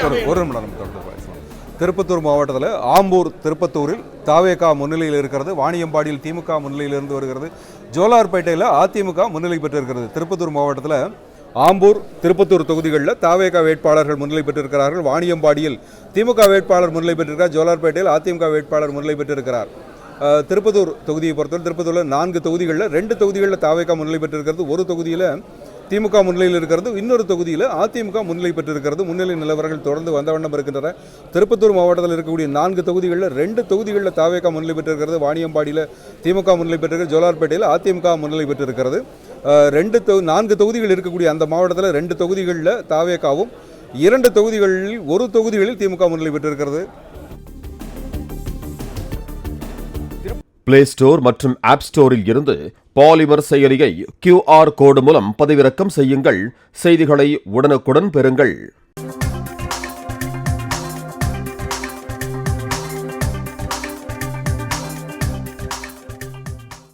ஒரு நிமிடம் நம்ம தொடர்ந்து பேசலாம். திருப்பத்தூர் மாவட்டத்தில் ஆம்பூர் திருப்பத்தூரில் தாவேகா முன்னிலையில் இருக்கிறது. வாணியம்பாடியில் திமுக முன்னிலையில் இருந்து வருகிறது. ஜோலார்பேட்டையில் அதிமுக முன்னிலை பெற்றிருக்கிறது. திருப்பத்தூர் மாவட்டத்தில் ஆம்பூர் திருப்பத்தூர் தொகுதிகளில் தாவேகா வேட்பாளர்கள் முன்னிலை பெற்றிருக்கிறார்கள். வாணியம்பாடியில் திமுக வேட்பாளர் முன்னிலை பெற்றிருக்கிறார். ஜோலார்பேட்டையில் அதிமுக வேட்பாளர் முன்னிலை பெற்றிருக்கிறார். திருப்பத்தூர் தொகுதியை பொறுத்தவரை திருப்பத்தூரில் 4 தொகுதிகளில் 2 தொகுதிகளில் தாவேகா முன்னிலை பெற்றிருக்கிறது. ஒரு தொகுதியில் திமுக முன்னிலையில் இருக்கிறது. இன்னொரு தொகுதியில் அதிமுக முன்னிலை பெற்றிருக்கிறது. முன்னிலை நிலவரங்கள் தொடர்ந்து வந்த வண்ணம் இருக்கின்றன. திருப்பத்தூர் மாவட்டத்தில் இருக்கக்கூடிய 4 தொகுதிகளில் 2 தொகுதிகளில் தாவேகா முன்னிலை பெற்றிருக்கிறது. வாணியம்பாடியில் திமுக முன்னிலை பெற்றிருக்கிறது. ஜோலார்பேட்டையில் அதிமுக முன்னிலை பெற்றிருக்கிறது. 4 தொகுதிகள் இருக்கக்கூடிய அந்த மாவட்டத்தில் 2 தொகுதிகளில் தாவேகாவும் 2 தொகுதிகளில் 1 தொகுதிகளில் திமுக முன்னிலை பெற்றிருக்கிறது. பிளே ஸ்டோர் மற்றும் ஆப் ஸ்டோரில் இருந்து பாலிமர் செயலியை QR கோடு மூலம் பதிவிறக்கம் செய்யுங்கள். செய்திகளை உடனுக்குடன் பெறுங்கள்.